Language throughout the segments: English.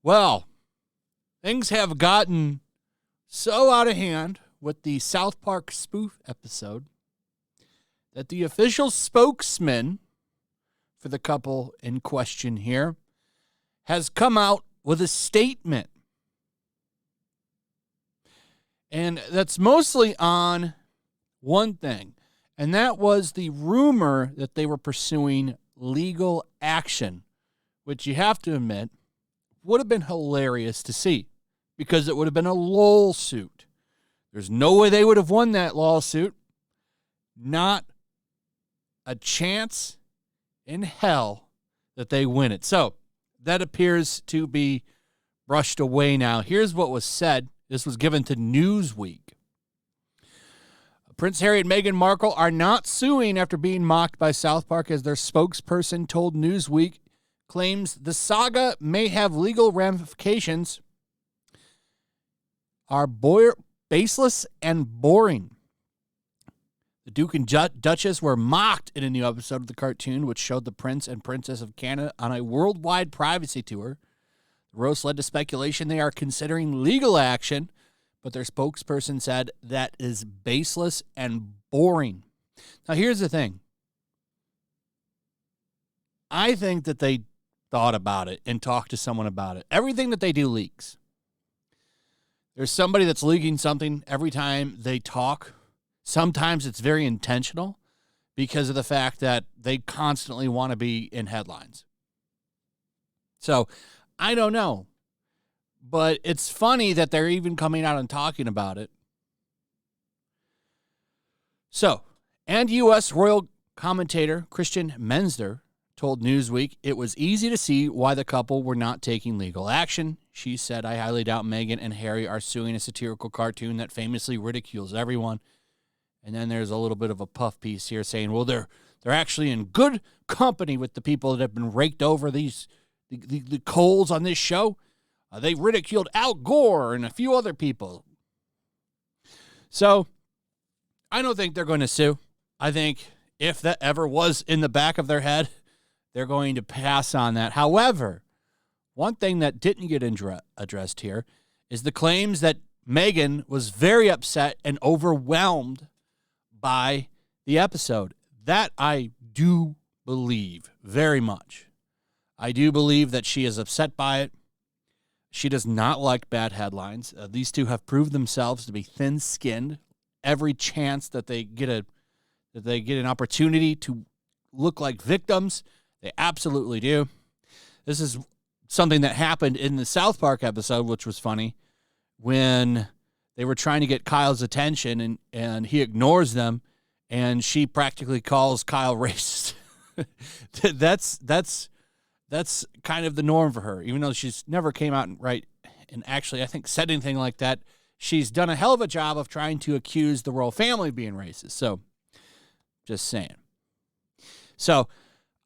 Well, things have gotten so out of hand with the South Park spoof episode that the official spokesman for the couple in question here has come out with a statement. And that's mostly on one thing, and that was the rumor that they were pursuing legal action, which you have to admit would have been hilarious to see because it would have been a lawsuit. There's no way they would have won that lawsuit. Not a chance in hell that they win it. So that appears to be brushed away now. Here's what was said. This was given to Newsweek. Prince Harry and Meghan Markle are not suing after being mocked by South Park, as their spokesperson told Newsweek. Claims the saga may have legal ramifications are baseless and boring. The Duke and Duchess were mocked in a new episode of the cartoon, which showed the Prince and Princess of Canada on a worldwide privacy tour. The roast led to speculation they are considering legal action, but their spokesperson said that is baseless and boring. Now, here's the thing. I think that they thought about it and talked to someone about it. Everything that they do leaks. There's somebody that's leaking something every time they talk. Sometimes it's very intentional because of the fact that they constantly want to be in headlines. So, I don't know. But it's funny that they're even coming out and talking about it. So, and U.S. royal commentator Christian Menzler told Newsweek it was easy to see why the couple were not taking legal action. She said, I highly doubt Meghan and Harry are suing a satirical cartoon that famously ridicules everyone. And then there's a little bit of a puff piece here saying, well, they're actually in good company with the people that have been raked over the coals on this show. They ridiculed Al Gore and a few other people. So I don't think they're going to sue. I think if that ever was in the back of their head, they're going to pass on that. However, one thing that didn't get addressed here is the claims that Meghan was very upset and overwhelmed by the episode. That I do believe very much. I do believe that she is upset by it. She does not like bad headlines. These two have proved themselves to be thin-skinned. Every chance that they get an opportunity to look like victims, they absolutely do. This is something that happened in the South Park episode, which was funny, when they were trying to get Kyle's attention and he ignores them, and she practically calls Kyle racist. That's kind of the norm for her, even though she's never came out and actually, I think, said anything like that. She's done a hell of a job of trying to accuse the royal family of being racist. So, just saying. So,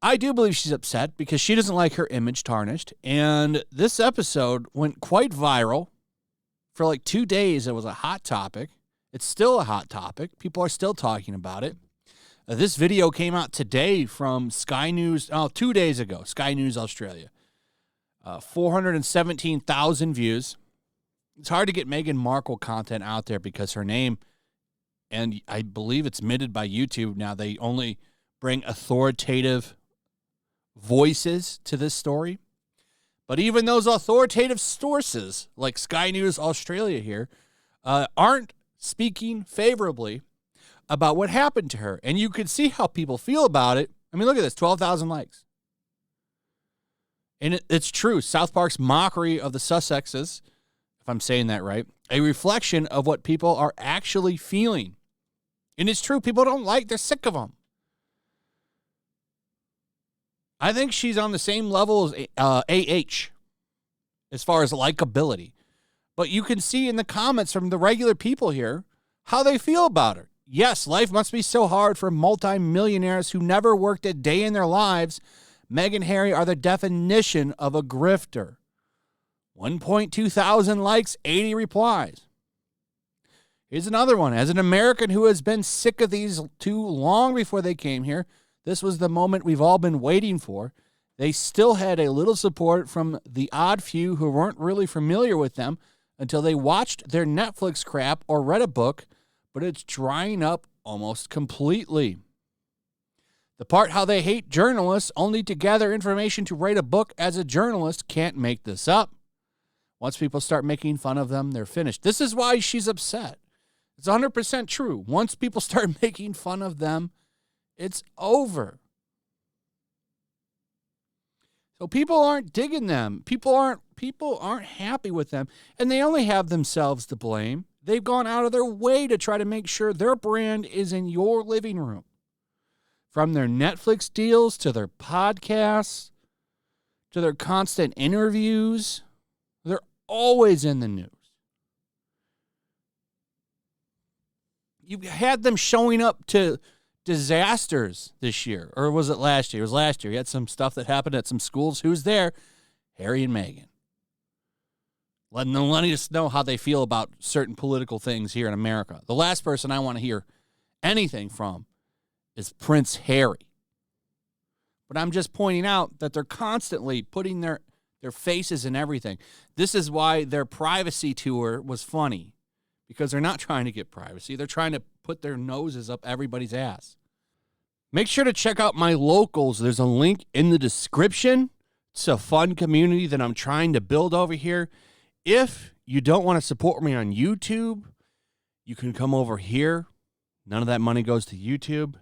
I do believe she's upset because she doesn't like her image tarnished. And this episode went quite viral. For like 2 days, it was a hot topic. It's still a hot topic. People are still talking about it. This video came out today from Sky News, 2 days ago, Sky News Australia. 417,000 views. It's hard to get Meghan Markle content out there because her name, and I believe it's admitted by YouTube now, they only bring authoritative voices to this story. But even those authoritative sources, like Sky News Australia here, aren't speaking favorably about what happened to her. And you could see how people feel about it. I mean, look at this, 12,000 likes. And it's true. South Park's mockery of the Sussexes, if I'm saying that right, a reflection of what people are actually feeling. And it's true. People don't like, they're sick of them. I think she's on the same level as AH as far as likability. But you can see in the comments from the regular people here how they feel about her. Yes, life must be so hard for multimillionaires who never worked a day in their lives. Meghan and Harry are the definition of a grifter. 1.2 thousand likes, 80 replies. Here's another one. As an American who has been sick of these two long before they came here, this was the moment we've all been waiting for. They still had a little support from the odd few who weren't really familiar with them until they watched their Netflix crap or read a book, but it's drying up almost completely. The part how they hate journalists only to gather information to write a book as a journalist can't make this up. Once people start making fun of them, they're finished. This is why she's upset. It's 100% true. Once people start making fun of them, it's over. So people aren't digging them. People aren't happy with them, and they only have themselves to blame. They've gone out of their way to try to make sure their brand is in your living room. From their Netflix deals to their podcasts to their constant interviews, they're always in the news. You had them showing up to disasters this year, or was it last year? It was last year. You had some stuff that happened at some schools. Who's there? Harry and Meghan. Letting us know how they feel about certain political things here in America. The last person I want to hear anything from is Prince Harry. But I'm just pointing out that they're constantly putting their faces in everything. This is why their privacy tour was funny, because they're not trying to get privacy. They're trying to put their noses up everybody's ass. Make sure to check out my locals. There's a link in the description. It's a fun community that I'm trying to build over here. If you don't want to support me on YouTube, you can come over here. None of that money goes to YouTube.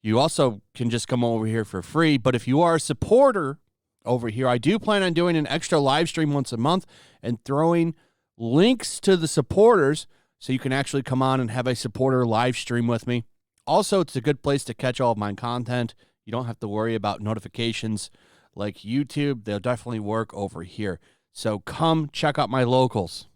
You also can just come over here for free. But if you are a supporter over here, I do plan on doing an extra live stream once a month and throwing links to the supporters so you can actually come on and have a supporter live stream with me. Also, it's a good place to catch all of my content. You don't have to worry about notifications like YouTube. They'll definitely work over here. So come check out my locals.